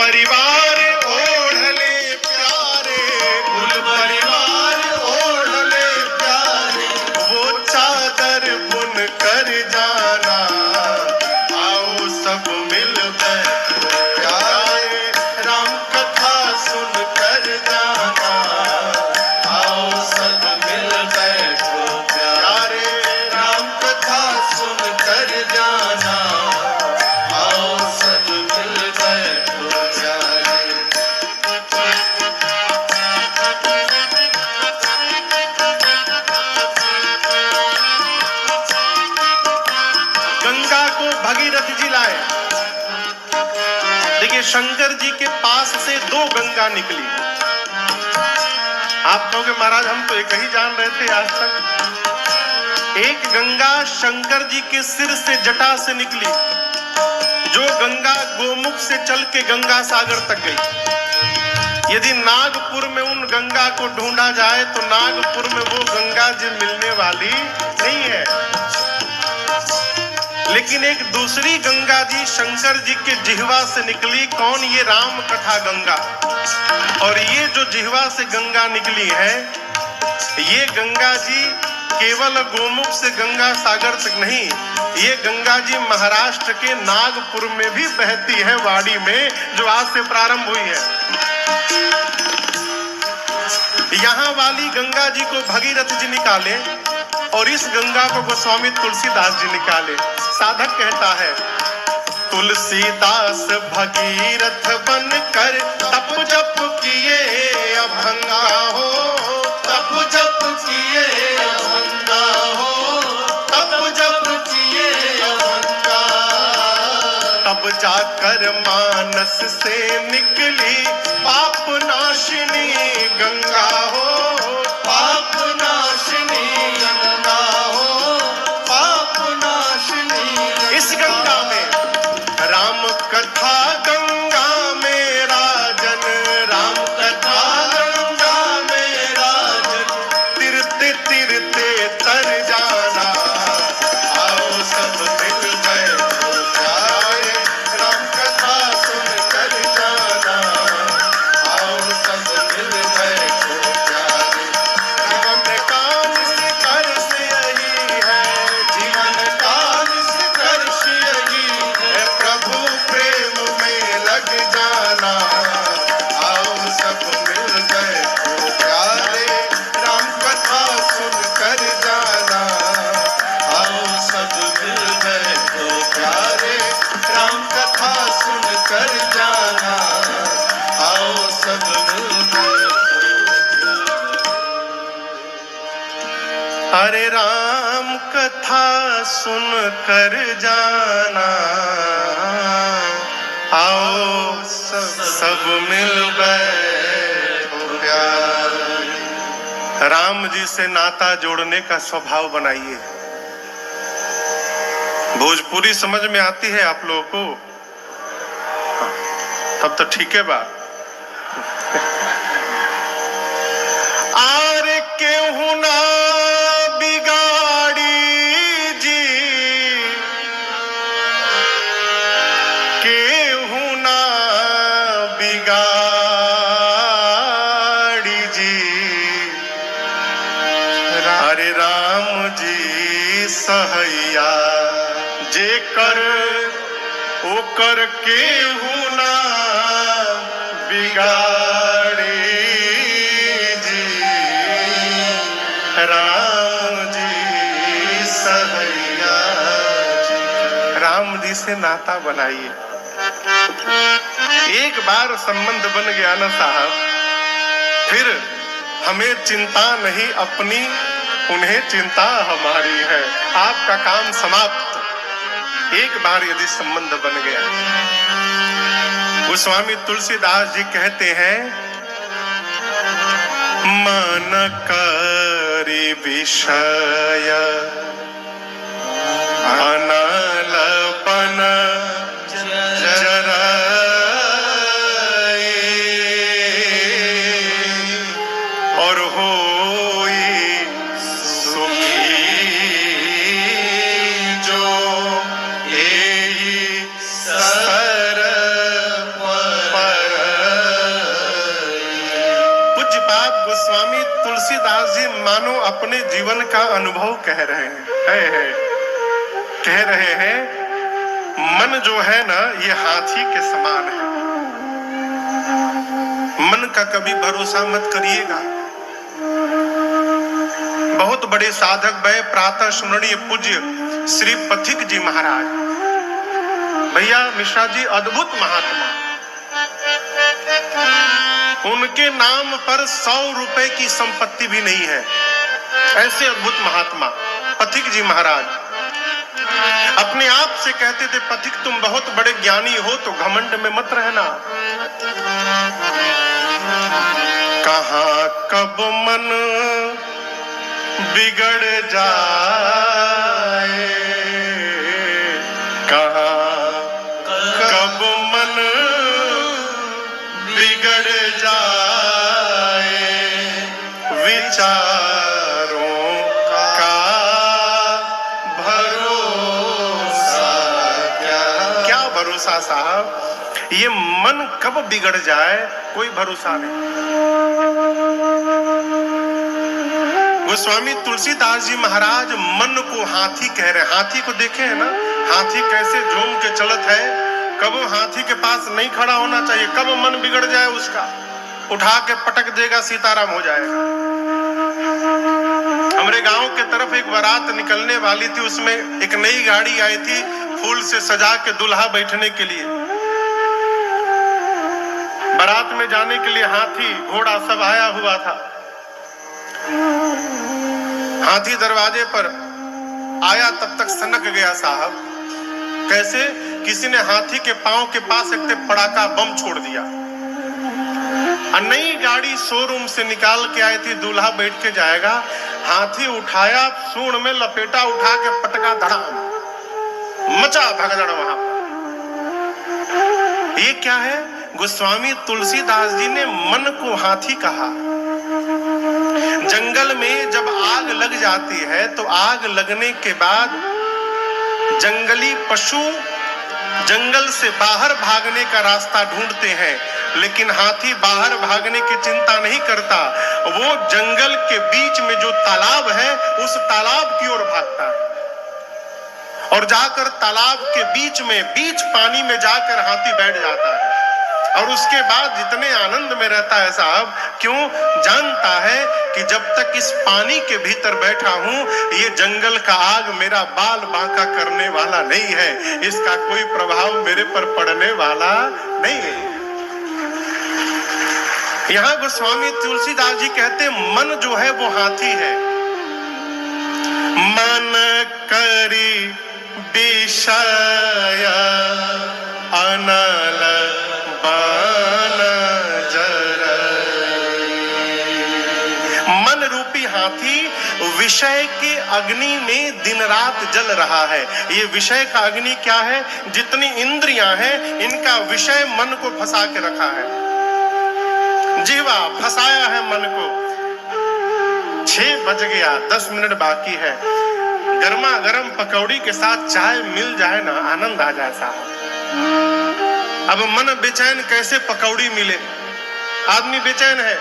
परिवार ओढ़ ले प्यारे, कुल परिवार ओढ़ ले प्यारे, वो चादर बुन कर जाना, आओ सब मिल बैठो प्यारे, राम कथा सुन कर जाना, आओ सब मिल बैठो प्यारे, राम कथा सुन कर जाना, आओ सब मिल बैठो प्यारे। गंगा को भगीरथ जी लाए। देखिए शंकर जी के पास से दो गंगा निकली। आप कहोगे महाराज हम तो एक ही जान रहे थे आज तक। एक गंगा शंकर जी के सिर से जटा से निकली, जो गंगा गोमुख से चल के गंगा सागर तक गई। यदि नागपुर में उन गंगा को ढूंढा जाए तो नागपुर में वो गंगा जी मिलने वाली नहीं है। लेकिन एक दूसरी गंगा जी शंकर जी के जिह्वा से निकली। कौन? ये राम कथा गंगा। और ये जो जिह्वा से गंगा निकली है, ये गंगा जी केवल गोमुख से गंगा सागर तक नहीं, ये गंगा जी महाराष्ट्र के नागपुर में भी बहती है, वाड़ी में, जो आज से प्रारंभ हुई है। यहाँ वाली गंगा जी को भगीरथ जी निकाले और इस गंगा को गोस्वामी तुलसीदास जी निकाले। साधक कहता है, तुलसीदास भगीरथ बनकर तप जप किए अभंगा हो, तप जप किए अभंगा हो, तप जप किए अभंगा। तब जाकर मानस से निकली पाप नाशिनी गंगा हो, पाप नाशिनी गंगा हो, पाप नाशिनी। इस गंगा में राम कथा गंगा में राजन, राम कथा गंगा में राजन, तिरते तिरते तर जाना, आओ सब मिल बैठो प्यारे, राम कथा सुन कर जाना, आओ सब मिल बैठो प्यारे। जीवन का निष्कर्ष यही है, जीवन का निष्कर्ष यही है, प्रभु प्रेम में लग जाना, आओ सब मिल बैठो प्यारे, राम कथा सुन कर जाना, आओ सब मिल बैठो प्यारे, राम कथा सुन कर जाना, आओ सब मिल बैठो। हरे राम कथा सुन कर जाना, आओ सब मिल बैठो प्यारे। राम जी से नाता जोड़ने का स्वभाव बनाइए। भोजपुरी समझ में आती है आप लोगों को? तब तो ठीक है बात। आर केहू ना बिगाड़ी जी, केहू ना बिगाड़ी जी, हरे राम जी सहैया जे कर ओकर केहू ना बिगाड़ी जी, राम जी सहैया जी। राम जी से नाता बनाइए। एक बार संबंध बन गया ना साहब, फिर हमें चिंता नहीं अपनी, उन्हें चिंता हमारी है। आपका काम समाप्त। एक बार यदि संबंध बन गया। गोस्वामी तुलसीदास जी कहते हैं, मन करी विषय अनलपन जराए, और होई सुखी जो एही सर पर गोस्वामी तुलसीदास जी मानो अपने जीवन का अनुभव कह रहे हैं, कह रहे हैं मन जो है ना ये हाथी के समान है। मन का कभी भरोसा मत करिएगा। बहुत बड़े साधक भय प्रातः स्मरणीय पूज्य श्री पथिक जी महाराज, भैया मिश्रा जी अद्भुत महात्मा, उनके नाम पर 100 रुपए की संपत्ति भी नहीं है, ऐसे अद्भुत महात्मा पथिक जी महाराज। अपने आप से कहते थे पथिक तुम बहुत बड़े ज्ञानी हो तो घमंड में मत रहना। कहाँ कब मन बिगड़ जाए, कहाँ कब मन बिगड़ जाए, विचारों का भरोसा क्या भरोसा साहब, ये मन कब बिगड़ जाए कोई भरोसा नहीं। गोस्वामी तुलसीदास जी महाराज मन को हाथी कह रहे। हाथी को देखे है ना, हाथी कैसे झूम के चलत है, कब हाथी के पास नहीं खड़ा होना चाहिए, कब मन बिगड़ जाए उसका उठा के पटक देगा, सीताराम हो जाएगा। हमारे गांव के तरफ एक बारात निकलने वाली थी, उसमें एक नई गाड़ी आई थी फूल से सजा के दुल्हा बैठने के लिए। बारात में जाने के लिए हाथी घोड़ा सब आया हुआ था। हाथी दरवाजे पर आया तब तक सनक गया साहब। कैसे? किसी ने हाथी के पांव के पास एक पड़ाका बम छोड़ दिया। नई गाड़ी शोरूम से निकाल के आई थी, दूल्हा बैठ के जाएगा, हाथी उठाया, सूंड में लपेटा, उठा के पटका, धड़ाम, मचा भगदड़ वहां पर। ये क्या है? गोस्वामी तुलसीदास जी ने मन को हाथी कहा। जंगल में जब आग लग जाती है तो आग लगने के बाद जंगली पशु जंगल से बाहर भागने का रास्ता ढूंढते हैं, लेकिन हाथी बाहर भागने की चिंता नहीं करता। वो जंगल के बीच में जो तालाब है उस तालाब की ओर भागता है और जाकर तालाब के बीच में, बीच पानी में जाकर हाथी बैठ जाता है और उसके बाद जितने आनंद में रहता है साहब। क्यों? जानता है कि जब तक इस पानी के भीतर बैठा हूं ये जंगल का आग मेरा बाल बांका करने वाला नहीं है, इसका कोई प्रभाव मेरे पर पड़ने वाला नहीं है। यहाँ गोस्वामी तुलसीदास जी कहते मन जो है वो हाथी है। मन करी विषय अनल मन रूपी हाथी विषय के अग्नि में दिन रात जल रहा है। ये विषय का अग्नि क्या है? जितनी इंद्रियां हैं इनका विषय मन को फंसा के रखा है। जीवा फंसाया है मन को। 6 बज गया, 10 मिनट बाकी है, गर्मा गर्म पकौड़ी के साथ चाय मिल जाए ना, आनंद आ जाए साहब। अब मन बेचैन, कैसे पकौड़ी मिले? आदमी बेचैन है,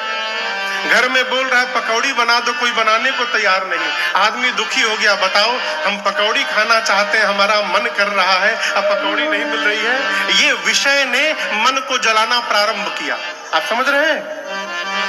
घर में बोल रहा है पकौड़ी बना दो, कोई बनाने को तैयार नहीं। आदमी दुखी हो गया, बताओ हम पकौड़ी खाना चाहते हैं, हमारा मन कर रहा है, अब पकौड़ी नहीं मिल रही है। ये विषय ने मन को जलाना प्रारंभ किया। आप समझ रहे हैं?